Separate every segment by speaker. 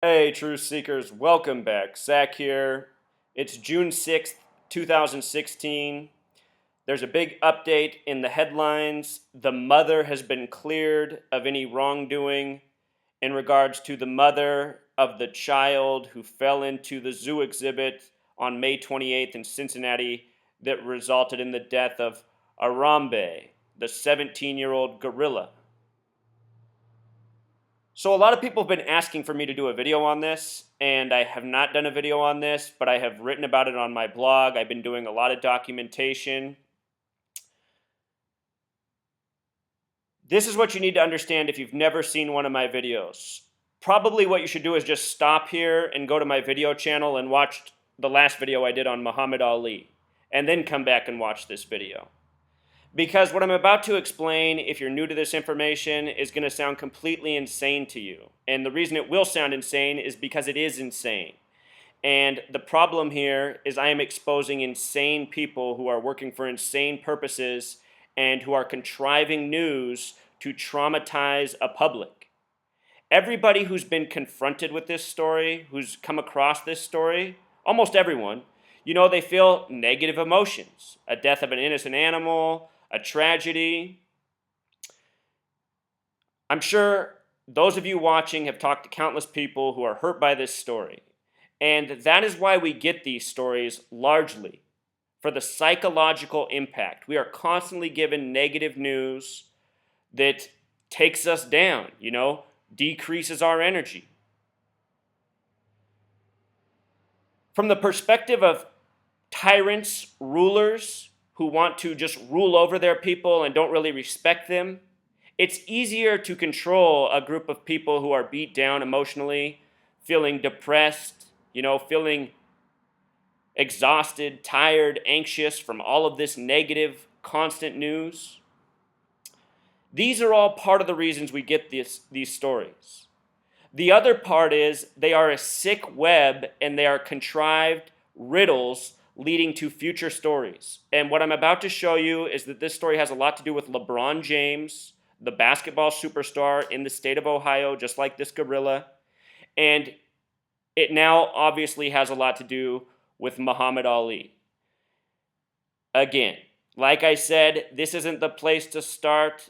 Speaker 1: Hey, Truth Seekers, welcome back. Zach here. It's June 6th, 2016. There's a big update in the headlines. The mother has been cleared of any wrongdoing in regards to the mother of the child who fell into the zoo exhibit on May 28th in Cincinnati that resulted in the death of Arambe, the 17-year-old gorilla. So a lot of people have been asking for me to do a video on this, and I have not done a video on this, but I have written about it on my blog. I've been doing a lot of documentation. This is what you need to understand if you've never seen one of my videos. Probably what you should do is just stop here and go to my video channel and watch the last video I did on Muhammad Ali, and then come back and watch this video. Because what I'm about to explain, if you're new to this information, is going to sound completely insane to you. And the reason it will sound insane is because it is insane. And the problem here is I am exposing insane people who are working for insane purposes and who are contriving news to traumatize a public. Everybody who's been confronted with this story, who's come across this story, almost everyone, they feel negative emotions. A death of an innocent animal, a tragedy. I'm sure those of you watching have talked to countless people who are hurt by this story. And that is why we get these stories largely for the psychological impact. We are constantly given negative news that takes us down, decreases our energy. From the perspective of tyrants, rulers, who want to just rule over their people and don't really respect them, it's easier to control a group of people who are beat down emotionally, feeling depressed, feeling exhausted, tired, anxious from all of this negative, constant news. These are all part of the reasons we get these stories. The other part is they are a sick web and they are contrived riddles leading to future stories. And what I'm about to show you is that this story has a lot to do with LeBron James, the basketball superstar in the state of Ohio, just like this gorilla. And it now obviously has a lot to do with Muhammad Ali. Again, like I said, this isn't the place to start.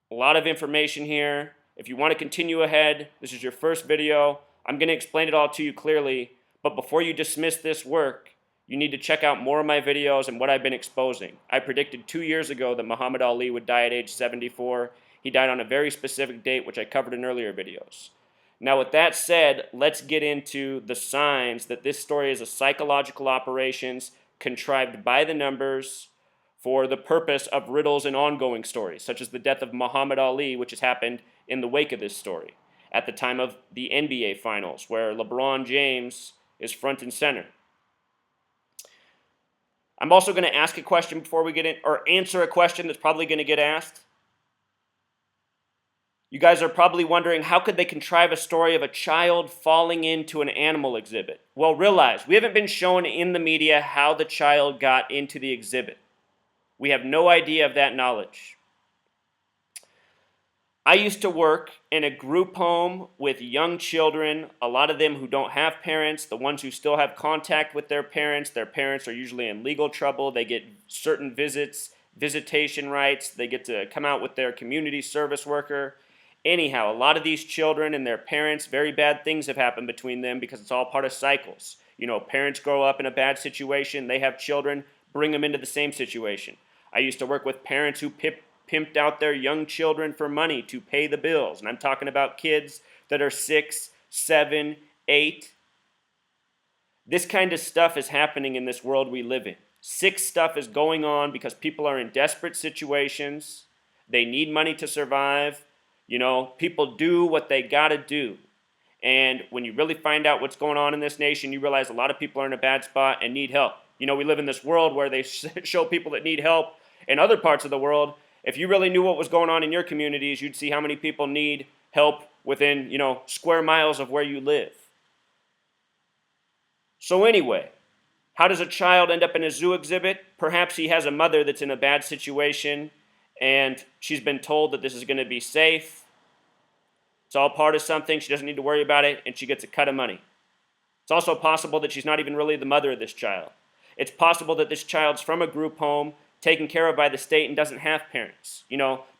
Speaker 1: A lot of information here. If you want to continue ahead, this is your first video. I'm going to explain it all to you clearly. But before you dismiss this work, you need to check out more of my videos and what I've been exposing. I predicted 2 years ago that Muhammad Ali would die at age 74. He died on a very specific date, which I covered in earlier videos. Now, with that said, let's get into the signs that this story is a psychological operations contrived by the numbers for the purpose of riddles and ongoing stories, such as the death of Muhammad Ali, which has happened in the wake of this story, at the time of the NBA Finals, where LeBron James is front and center. I'm also going to ask a question before we get in, or answer a question that's probably going to get asked. You guys are probably wondering, how could they contrive a story of a child falling into an animal exhibit? Well, realize, we haven't been shown in the media how the child got into the exhibit. We have no idea of that knowledge. I used to work in a group home with young children, a lot of them who don't have parents, the ones who still have contact with their parents are usually in legal trouble, they get certain visitation rights, they get to come out with their community service worker. Anyhow, a lot of these children and their parents, very bad things have happened between them because it's all part of cycles. Parents grow up in a bad situation, they have children, bring them into the same situation. I used to work with parents who pimped out their young children for money to pay the bills. And I'm talking about kids that are 6, 7, 8. This kind of stuff is happening in this world we live in. Sick stuff is going on because people are in desperate situations. They need money to survive. People do what they gotta do. And when you really find out what's going on in this nation, you realize a lot of people are in a bad spot and need help. We live in this world where they show people that need help in other parts of the world. If you really knew what was going on in your communities, you'd see how many people need help within, square miles of where you live. So anyway, how does a child end up in a zoo exhibit? Perhaps he has a mother that's in a bad situation and she's been told that this is going to be safe. It's all part of something. She doesn't need to worry about it, and she gets a cut of money. It's also possible that she's not even really the mother of this child. It's possible that this child's from a group home, taken care of by the state, and doesn't have parents.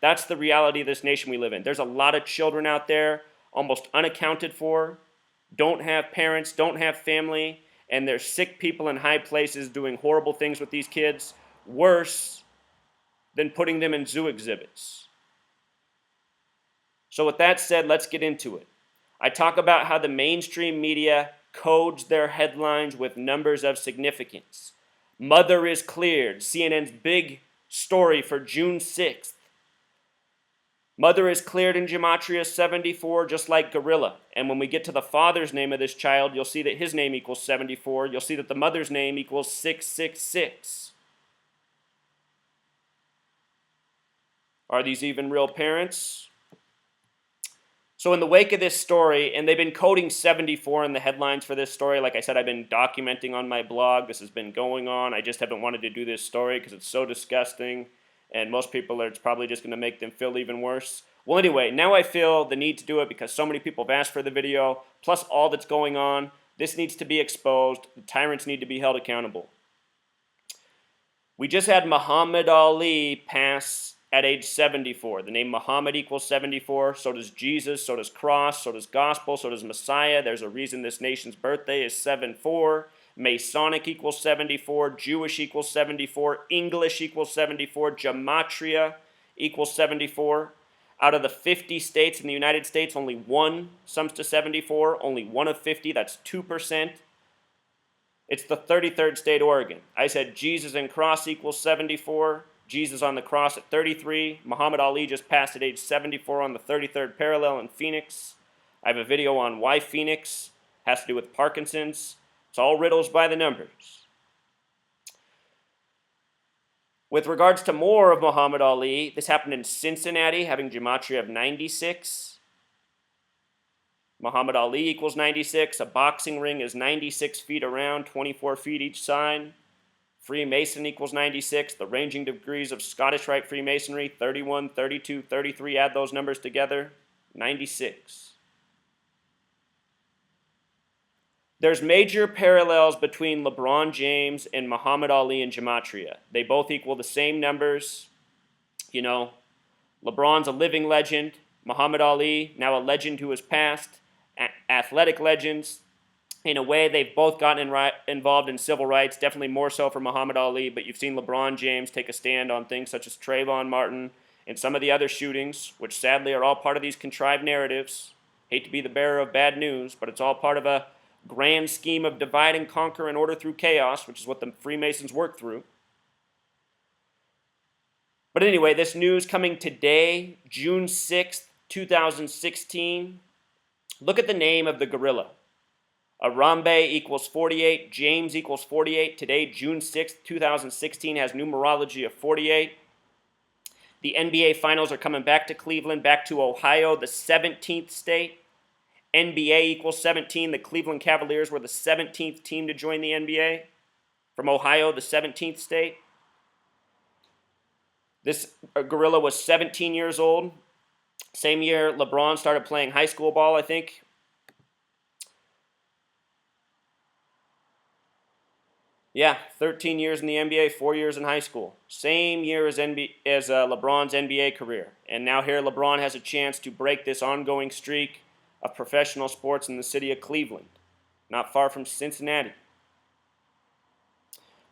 Speaker 1: That's the reality of this nation we live in. There's a lot of children out there, almost unaccounted for, don't have parents, don't have family, and there's sick people in high places doing horrible things with these kids, worse than putting them in zoo exhibits. So with that said, let's get into it. I talk about how the mainstream media codes their headlines with numbers of significance. Mother is cleared, CNN's big story for June 6th. Mother is cleared in Gematria 74, just like Gorilla. And when we get to the father's name of this child, you'll see that his name equals 74. You'll see that the mother's name equals 666. Are these even real parents? So in the wake of this story, and they've been coding 74 in the headlines for this story. Like I said, I've been documenting on my blog. This has been going on. I just haven't wanted to do this story because it's so disgusting. And most people, it's probably just going to make them feel even worse. Well, anyway, now I feel the need to do it because so many people have asked for the video, plus all that's going on. This needs to be exposed. The tyrants need to be held accountable. We just had Muhammad Ali pass at age 74. The name Muhammad equals 74. So does Jesus. So does cross. So does gospel. So does Messiah. There's a reason this nation's birthday is 7-4. Masonic equals 74. Jewish equals 74. English equals 74. Gematria equals 74. Out of the 50 states in the United States, only one sums to 74. Only one of 50. That's 2%. It's the 33rd state, Oregon. I said Jesus and cross equals 74. Jesus on the cross at 33. Muhammad Ali just passed at age 74 on the 33rd parallel in Phoenix. I have a video on why Phoenix has to do with Parkinson's. It's all riddles by the numbers. With regards to more of Muhammad Ali, this happened in Cincinnati, having gematria of 96. Muhammad Ali equals 96. A boxing ring is 96 feet around, 24 feet each side. Freemason equals 96. The ranging degrees of Scottish Rite Freemasonry, 31, 32, 33. Add those numbers together, 96. There's major parallels between LeBron James and Muhammad Ali in gematria. They both equal the same numbers. LeBron's a living legend. Muhammad Ali, now a legend who has passed. Athletic legends. In a way, they've both gotten involved in civil rights, definitely more so for Muhammad Ali, but you've seen LeBron James take a stand on things such as Trayvon Martin and some of the other shootings, which sadly are all part of these contrived narratives. Hate to be the bearer of bad news, but it's all part of a grand scheme of divide and conquer and order through chaos, which is what the Freemasons work through. But anyway, this news coming today, June 6th, 2016. Look at the name of the gorilla. Arambe equals 48, James equals 48. Today, June 6th, 2016, has numerology of 48. The NBA Finals are coming back to Cleveland, back to Ohio, the 17th state. NBA equals 17. The Cleveland Cavaliers were the 17th team to join the NBA. From Ohio, the 17th state. This gorilla was 17 years old. Same year LeBron started playing high school ball, I think. Yeah, 13 years in the NBA, 4 years in high school. Same year as LeBron's NBA career. And now here LeBron has a chance to break this ongoing streak of professional sports in the city of Cleveland, not far from Cincinnati.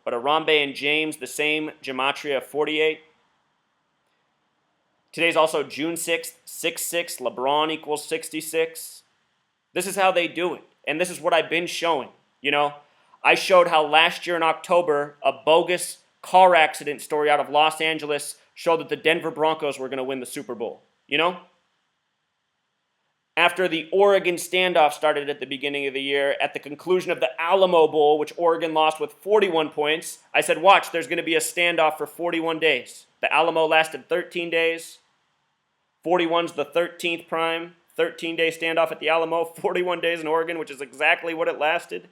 Speaker 1: But Arambe and James, the same gematria of 48. Today's also June 6th, 6-6. LeBron equals 66. This is how they do it. And this is what I've been showing. I showed how last year in October, a bogus car accident story out of Los Angeles showed that the Denver Broncos were going to win the Super Bowl. After the Oregon standoff started at the beginning of the year, at the conclusion of the Alamo Bowl, which Oregon lost with 41 points, I said, watch, there's going to be a standoff for 41 days. The Alamo lasted 13 days. 41's the 13th prime. 13-day standoff at the Alamo, 41 days in Oregon, which is exactly what it lasted.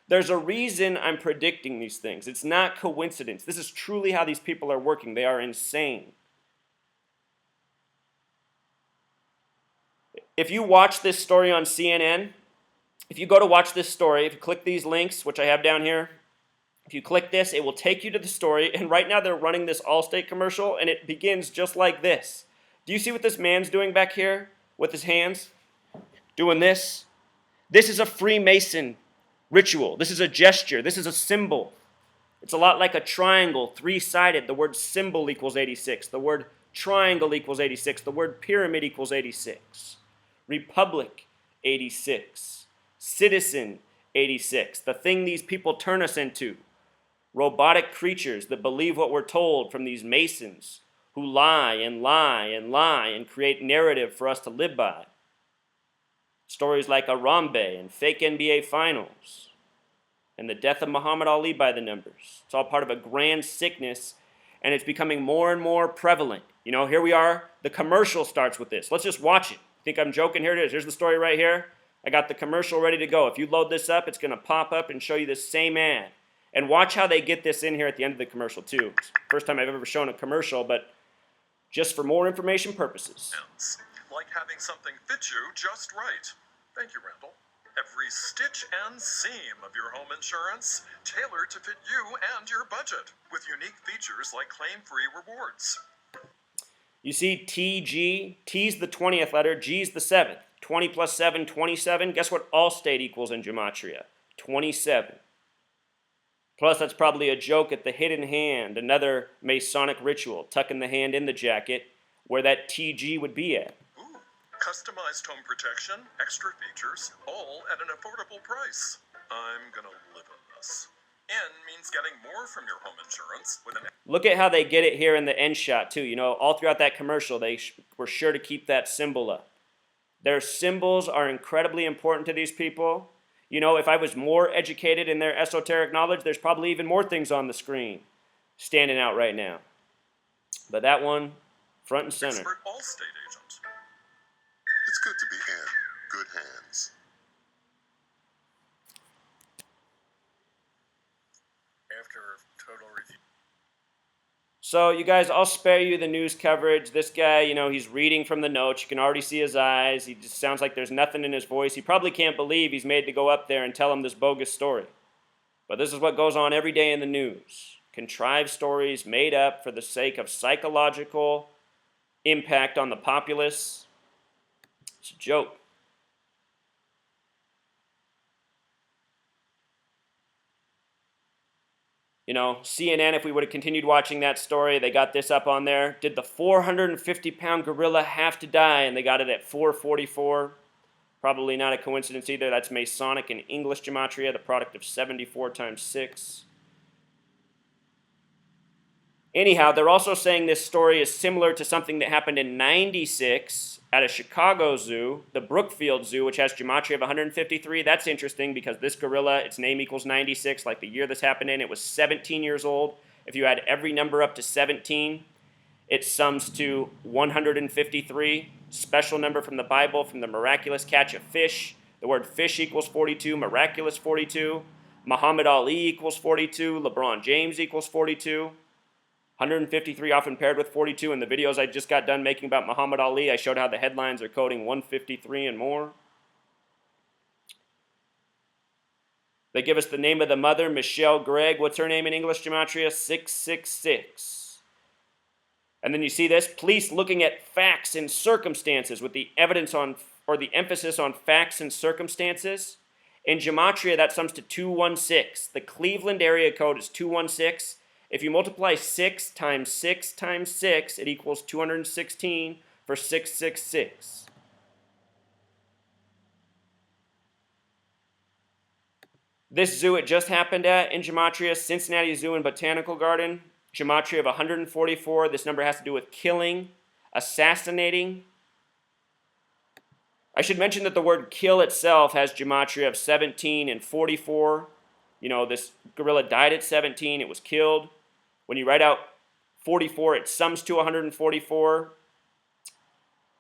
Speaker 1: There's a reason I'm predicting these things. It's not coincidence. This is truly how these people are working. They are insane. if you watch this story on CNN, if you go to watch this story, if you click these links, which I have down here, if you click this, it will take you to the story. And right now they're running this Allstate commercial, and it begins just like this. Do you see what this man's doing back here with his hands? Doing this? This is a Freemason ritual. This is a gesture. This is a symbol. It's a lot like a triangle, three-sided. The word symbol equals 86. The word triangle equals 86. The word pyramid equals 86. Republic, 86. Citizen, 86. The thing these people turn us into. Robotic creatures that believe what we're told from these Masons who lie and lie and lie and create narrative for us to live by. Stories like Arambe and fake NBA finals and the death of Muhammad Ali by the numbers. It's all part of a grand sickness, and it's becoming more and more prevalent. You know, here we are. The commercial starts with this. Let's just watch it. Think I'm joking? Here it is. Here's the story right here. I got the commercial ready to go. If you load this up, it's going to pop up and show you this same ad. And watch how they get this in here at the end of the commercial, too. It's the first time I've ever shown a commercial, but just for more information purposes.
Speaker 2: Like having something fit you just right. Thank you, Randall. Every stitch and seam of your home insurance, tailored to fit you and your budget, with unique features like claim-free rewards.
Speaker 1: You see TG, T's the 20th letter, G's the 7th. 20 plus 7, 27. Guess what Allstate equals in Gematria? 27. Plus, that's probably a joke at the hidden hand, another Masonic ritual, tucking the hand in the jacket where that TG would be at.
Speaker 2: Ooh, customized home protection, extra features, all at an affordable price. I'm gonna live in this. N means getting more from your home insurance with an...
Speaker 1: Look at how they get it here in the end shot, too. You know, all throughout that commercial, they were sure to keep that symbol up. Their symbols are incredibly important to these people. You know, if I was more educated in their esoteric knowledge, there's probably even more things on the screen standing out right now. But that one, front and center.
Speaker 2: Expert Allstate agent.
Speaker 3: It's good to be in good hands.
Speaker 2: After total review.
Speaker 1: So, you guys, I'll spare you the news coverage. This guy, you know, he's reading from the notes. You can already see his eyes. He just sounds like there's nothing in his voice. He probably can't believe he's made to go up there and tell him this bogus story. But this is what goes on every day in the news. Contrived stories made up for the sake of psychological impact on the populace. It's a joke. You know, CNN, if we would have continued watching that story, they got this up on there. Did the 450-pound gorilla have to die? And they got it at 444. Probably not a coincidence either. That's Masonic and English Gematria, the product of 74 times 6. Anyhow, they're also saying this story is similar to something that happened in 96 at a Chicago zoo, the Brookfield Zoo, which has Gematria of 153. That's interesting because this gorilla, its name equals 96, like the year this happened in, it was 17 years old. If you add every number up to 17, it sums to 153. Special number from the Bible, from the miraculous catch of fish. The word fish equals 42, miraculous 42. Muhammad Ali equals 42, LeBron James equals 42. 153 often paired with 42. In the videos I just got done making about Muhammad Ali, I showed how the headlines are coding 153 and more. They give us the name of the mother, Michelle Gregg. What's her name in English Gematria? 666. And then you see this, police looking at facts and circumstances with the evidence on, or the emphasis on facts and circumstances. In Gematria, that sums to 216. The Cleveland area code is 216. If you multiply 6 times 6 times 6, it equals 216 for 666. This zoo it just happened at in Gematria, Cincinnati Zoo and Botanical Garden, Gematria of 144. This number has to do with killing, assassinating. I should mention that the word kill itself has Gematria of 17 and 44. You know, this gorilla died at 17, it was killed. When you write out 44, it sums to 144.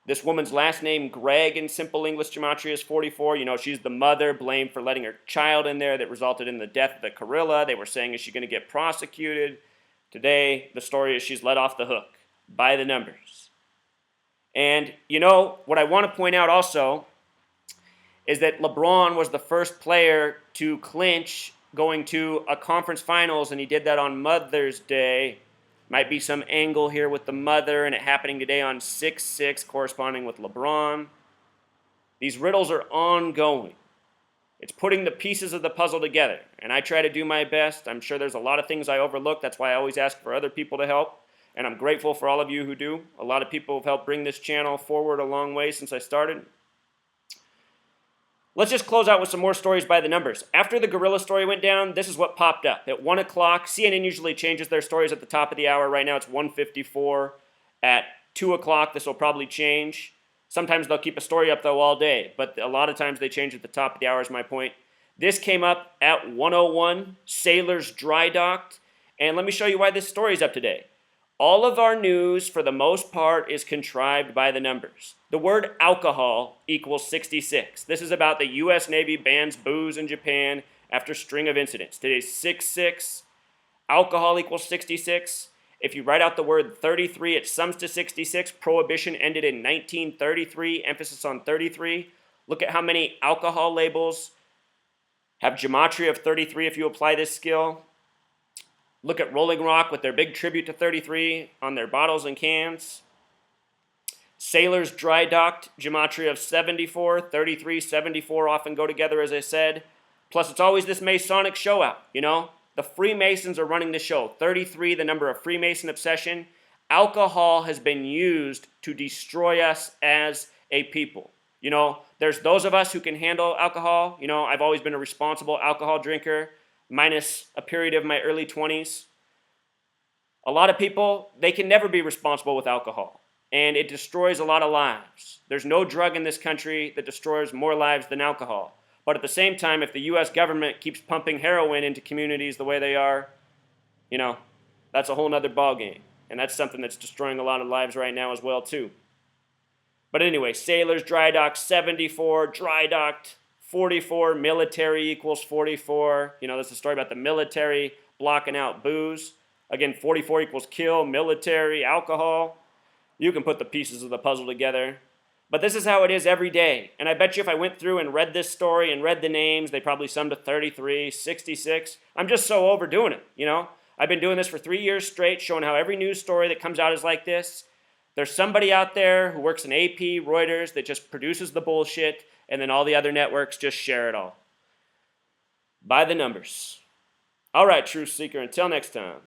Speaker 1: This woman's last name, Gregg, in simple English Gematria is 44. You know, she's the mother blamed for letting her child in there that resulted in the death of the gorilla. They were saying, is she going to get prosecuted? Today, the story is she's let off the hook by the numbers. And you know, what I want to point out also is that LeBron was the first player to clinch going to a conference finals, and he did that on Mother's Day. Might be some angle here with the mother, and it happening today on 6/6, corresponding with LeBron. These riddles are ongoing. It's putting the pieces of the puzzle together, and I try to do my best. I'm sure there's a lot of things I overlook. That's why I always ask for other people to help, and I'm grateful for all of you who do. A lot of people have helped bring this channel forward a long way since I started. Let's just close out with some more stories by the numbers. After the gorilla story went down, this is what popped up. At 1 o'clock, CNN usually changes their stories at the top of the hour. Right now it's 1:54. At 2 o'clock, this will probably change. Sometimes they'll keep a story up, though, all day. But a lot of times they change at the top of the hour is my point. This came up at 1:01. Sailors dry docked. And let me show you why this story is up today. All of our news, for the most part, is contrived by the numbers. The word alcohol equals 66. This is about the U.S. Navy bans booze in Japan after string of incidents. Today's 6/6. Alcohol equals 66. If you write out the word 33, it sums to 66. Prohibition ended in 1933. Emphasis on 33. Look at how many alcohol labels have gematria of 33 if you apply this skill. Look at Rolling Rock with their big tribute to 33 on their bottles and cans. Sailors dry docked, gematria of 74. 33, 74 often go together, as I said. Plus, it's always this Masonic show out, you know? The Freemasons are running the show. 33, the number of Freemason obsession. Alcohol has been used to destroy us as a people. You know, there's those of us who can handle alcohol. You know, I've always been a responsible alcohol drinker, minus a period of my early 20s. A lot of people, they can never be responsible with alcohol, and it destroys a lot of lives. There's no drug in this country that destroys more lives than alcohol. But at the same time, if the U.S. government keeps pumping heroin into communities the way they are, you know, that's a whole nother ballgame. And that's something that's destroying a lot of lives right now as well, too. But anyway, sailors dry docked 74, dry docked 44, military equals 44. You know, this is a story about the military blocking out booze. Again, 44 equals kill, military, alcohol. You can put the pieces of the puzzle together. But this is how it is every day. And I bet you if I went through and read this story and read the names, they probably summed to 33, 66. I'm just so overdoing it, you know? I've been doing this for 3 years straight, showing how every news story that comes out is like this. There's somebody out there who works in AP, Reuters, that just produces the bullshit, and then all the other networks just share it all. By the numbers. All right, Truth Seeker, until next time.